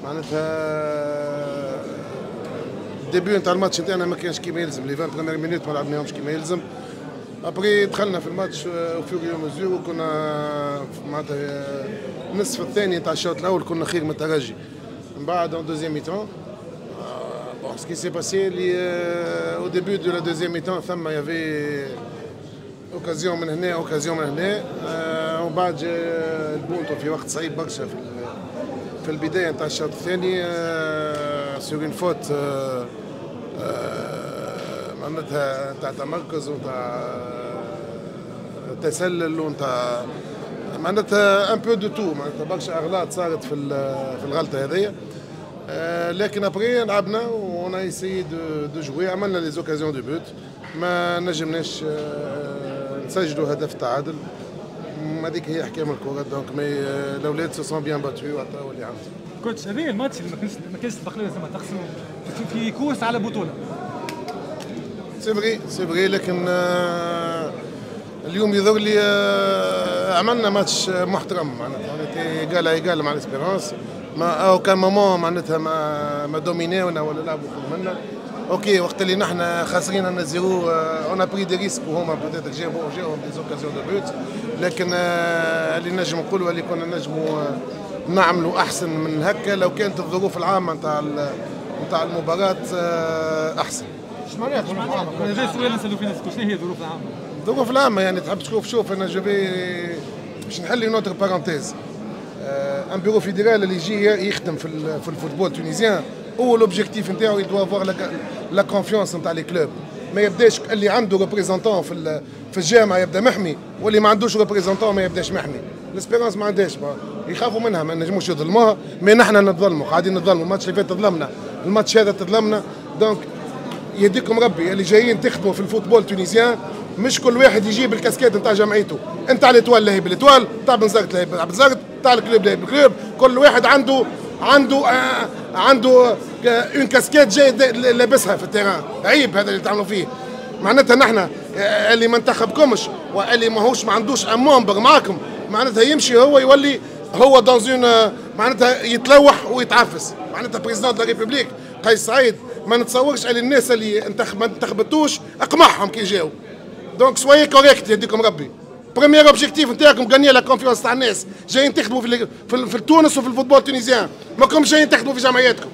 معناتها الديبيو نتاع الماتش نتاعنا ما كانش كيما يلزم، لي 20 بريمير مينوت ما لعبناهمش كيما يلزم. ابري دخلنا في الماتش وفيغيو مزور وكنا معناتها النصف الثاني نتاع الشوط الاول كنا خير من الترجي. من بعد en deuxième mi-temps bon ce qui s'est passé au début de la deuxième mi-temps ثم يافي اوكازيون من هنا اوكازيون من هنا ومن بعد جا البونتو في وقت صعيب برشا في البدايه نتاع الشوط الثاني سور اون فوت معناتها نتاع تمركز ونتاع تسلل ونتاع معناتها ان بو دو تو، معناتها برشا اغلاط صارت في الغلطه هذيا. لكن ابري لعبنا ون ايسيي دو جوي، عملنا لي زوكازيون دو بوت، ما نجمناش نسجلوا هدف التعادل. هذيك هي احكام الكره. دونك مي الاولاد سو سون بيان باتوي وعطاو اللي عندهم. كوتش هذا الماتش اللي ما كانش البقلاوي زعما تخسروا في كورس على بطوله. سي فغي لكن اليوم يظهر لي عملنا ماتش محترم، معناتها ايجال ايجال مع الاسبيرونس. ما كان مومون معناتها ما دوميناونا ولا لعبوا اكثر منا. اوكي وقت اللي نحن خاسرين انا زيرو اون بري دي ريسك وهما بوتيتر جابوا دي زوكازيون دو بوت، لكن اللي نجم نقولوا اللي كنا نجموا نعملوا احسن من هكا لو كانت الظروف العامه نتاع المباراه احسن. ايش معناها الظروف العامه؟ هذا السؤال نسالوا فيه ناس، شنو هي الظروف العامه؟ الظروف العامه يعني تحب شوف انا جوفي باش نحل نوتر بارونتيز. ان بيرو فيدرال اللي يجي يخدم في الفوتبول التونيزيان هو لوبجيكتيف نتاعو يدوا افوار لا كونفيونس نتاع لي كلوب. ما يبداش اللي عنده ريبريزونتون في الجامعه يبدا محمي، واللي ما عندوش ريبريزونتون ما يبداش محمي. الاسبيرونس ما عندهاش، يخافوا منها، ما نجموش يظلموها، مي نحن نظلموا قاعدين نظلموا. الماتش اللي فات تظلمنا، الماتش هذا تظلمنا. دونك يديكم ربي اللي جايين تخدموا في الفوتبول التونيزيان مش كل واحد يجيب الكاسكيت نتاع جمعيته. انت على الاتوال لهي بالاتوال، تاع بنزرت لهي بنزرت، تاع الكلوب لهي بالكلوب. كل واحد عنده اون كاسكيت جاي لابسها في التيران. عيب هذا اللي تعملوا فيه. معناتها نحن اللي ما انتخبكمش واللي ماهوش ما عندوش امومبر معاكم معناتها يمشي هو يولي هو دونزون معناتها يتلوح ويتعفس. معناتها بريزيدون دو لا ريبوبليك قيس سعيد ما نتصورش على الناس اللي ما انتخبتوش اقمعهم كي جاوا. دونك سوي كوريكت يديكم ربي. بريمير اوبجيكتيف نتاعكم غاني لا كونفيونس تاع الناس، جايين تخدموا في تونس وفي الفوتبول التونيزيان، ماكم جايين تخدموا في جمعياتكم.